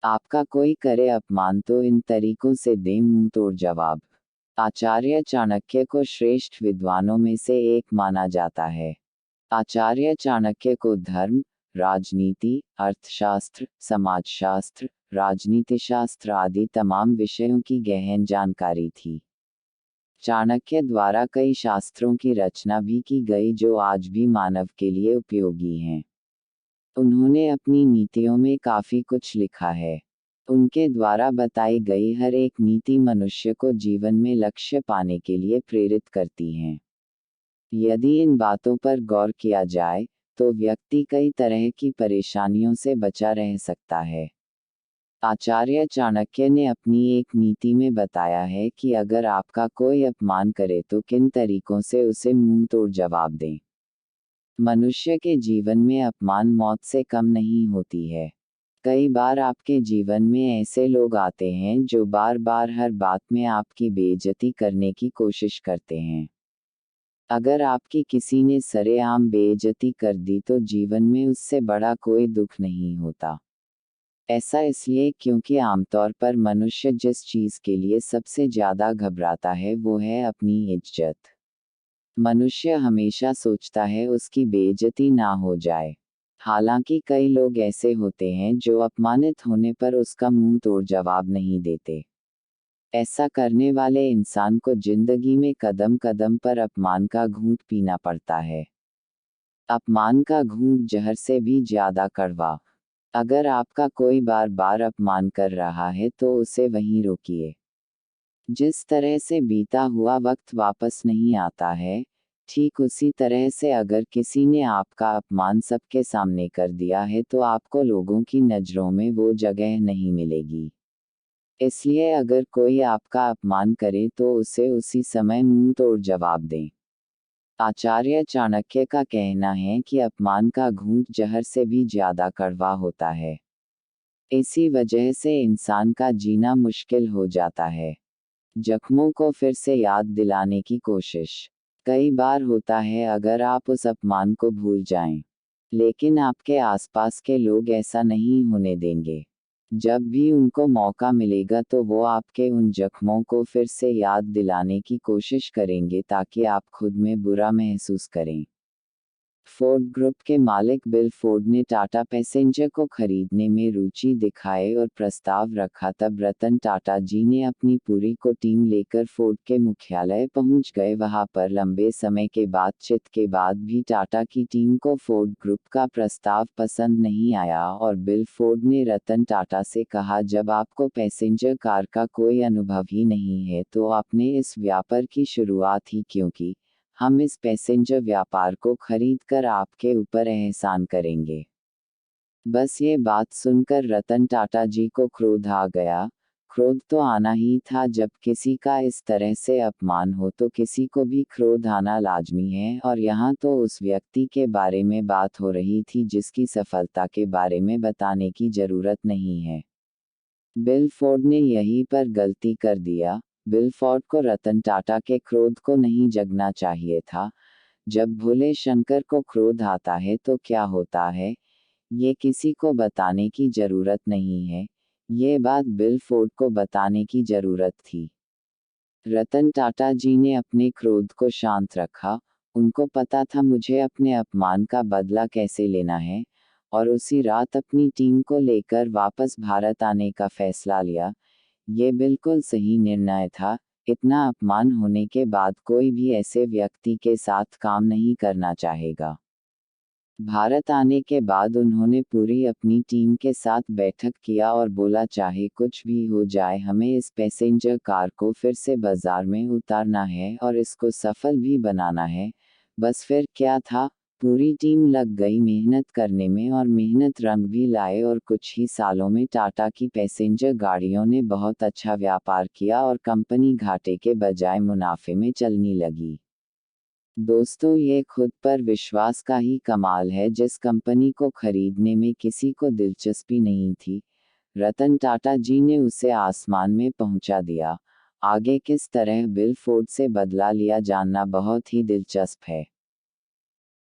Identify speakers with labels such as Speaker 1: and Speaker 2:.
Speaker 1: आपका कोई करे अपमान तो इन तरीकों से दें मुंह तोड़ जवाब। आचार्य चाणक्य को श्रेष्ठ विद्वानों में से एक माना जाता है। आचार्य चाणक्य को धर्म, राजनीति, अर्थशास्त्र, समाजशास्त्र, राजनीतिशास्त्र आदि तमाम विषयों की गहन जानकारी थी। चाणक्य द्वारा कई शास्त्रों की रचना भी की गई जो आज भी मानव के लिए उपयोगी हैं। उन्होंने अपनी नीतियों में काफी कुछ लिखा है। उनके द्वारा बताई गई हर एक नीति मनुष्य को जीवन में लक्ष्य पाने के लिए प्रेरित करती हैं। यदि इन बातों पर गौर किया जाए, तो व्यक्ति कई तरह की परेशानियों से बचा रह सकता है। आचार्य चाणक्य ने अपनी एक नीति में बताया है कि अगर आपका कोई अपमान करे तो किन तरीकों से उसे मुंह तोड़ जवाब दें। मनुष्य के जीवन में अपमान मौत से कम नहीं होती है। कई बार आपके जीवन में ऐसे लोग आते हैं जो बार बार हर बात में आपकी बेइज्जती करने की कोशिश करते हैं। अगर आपकी किसी ने सरेआम बेइज्जती कर दी तो जीवन में उससे बड़ा कोई दुख नहीं होता। ऐसा इसलिए क्योंकि आमतौर पर मनुष्य जिस चीज के लिए सबसे ज्यादा घबराता है वो है अपनी इज्जत। मनुष्य हमेशा सोचता है उसकी बेइज्जती ना हो जाए। हालांकि कई लोग ऐसे होते हैं जो अपमानित होने पर उसका मुंह तोड़ जवाब नहीं देते। ऐसा करने वाले इंसान को जिंदगी में कदम कदम पर अपमान का घूंट पीना पड़ता है। अपमान का घूंट जहर से भी ज्यादा कड़वा। अगर आपका कोई बार बार अपमान कर रहा है तो उसे वहीं रोकिए। जिस तरह से बीता हुआ वक्त वापस नहीं आता है, ठीक उसी तरह से अगर किसी ने आपका अपमान सबके सामने कर दिया है तो आपको लोगों की नज़रों में वो जगह नहीं मिलेगी। इसलिए अगर कोई आपका अपमान करे तो उसे उसी समय मुंह तोड़ जवाब दें। आचार्य चाणक्य का कहना है कि अपमान का घूंट जहर से भी ज्यादा कड़वा होता है। इसी वजह से इंसान का जीना मुश्किल हो जाता है। जख्मों को फिर से याद दिलाने की कोशिश। कई बार होता है अगर आप उस अपमान को भूल जाएं, लेकिन आपके आसपास के लोग ऐसा नहीं होने देंगे। जब भी उनको मौका मिलेगा तो वो आपके उन जख्मों को फिर से याद दिलाने की कोशिश करेंगे ताकि आप खुद में बुरा महसूस करें। फोर्ड ग्रुप के मालिक बिल फोर्ड ने टाटा पैसेंजर को खरीदने में रुचि दिखाए और प्रस्ताव रखा तब रतन टाटा जी ने अपनी पूरी को टीम लेकर फोर्ड के मुख्यालय पहुंच गए। वहां पर लंबे समय के बातचीत के बाद भी टाटा की टीम को फोर्ड ग्रुप का प्रस्ताव पसंद नहीं आया और बिल फोर्ड ने रतन टाटा से कहा, जब आपको पैसेंजर कार का कोई अनुभव ही नहीं है तो आपने इस व्यापार की शुरुआत ही क्यों की। हम इस पैसेंजर व्यापार को खरीद कर आपके ऊपर एहसान करेंगे। बस ये बात सुनकर रतन टाटा जी को क्रोध आ गया। क्रोध तो आना ही था, जब किसी का इस तरह से अपमान हो तो किसी को भी क्रोध आना लाजमी है और यहाँ तो उस व्यक्ति के बारे में बात हो रही थी जिसकी सफलता के बारे में बताने की जरूरत नहीं है। बिल फोर्ड ने यहीं पर गलती कर दिया। बिल फोर्ड को रतन टाटा के क्रोध को नहीं जगना चाहिए था। जब भोले शंकर को क्रोध आता है तो क्या होता है, ये किसी को बताने की जरूरत नहीं है। ये बात बिल फोर्ड को बताने की जरूरत थी। रतन टाटा जी ने अपने क्रोध को शांत रखा। उनको पता था मुझे अपने अपमान का बदला कैसे लेना है, और उसी रात अपनी टीम को लेकर वापस भारत आने का फैसला लिया। ये बिल्कुल सही निर्णय था। इतना अपमान होने के बाद कोई भी ऐसे व्यक्ति के साथ काम नहीं करना चाहेगा। भारत आने के बाद उन्होंने पूरी अपनी टीम के साथ बैठक किया और बोला, चाहे कुछ भी हो जाए हमें इस पैसेंजर कार को फिर से बाजार में उतारना है और इसको सफल भी बनाना है। बस फिर क्या था, पूरी टीम लग गई मेहनत करने में और मेहनत रंग भी लाए और कुछ ही सालों में टाटा की पैसेंजर गाड़ियों ने बहुत अच्छा व्यापार किया और कंपनी घाटे के बजाय मुनाफे में चलने लगी। दोस्तों, ये खुद पर विश्वास का ही कमाल है। जिस कंपनी को खरीदने में किसी को दिलचस्पी नहीं थी, रतन टाटा जी ने उसे आसमान में पहुंचा दिया। आगे किस तरह बिल फोर्ड से बदला लिया जानना बहुत ही दिलचस्प है।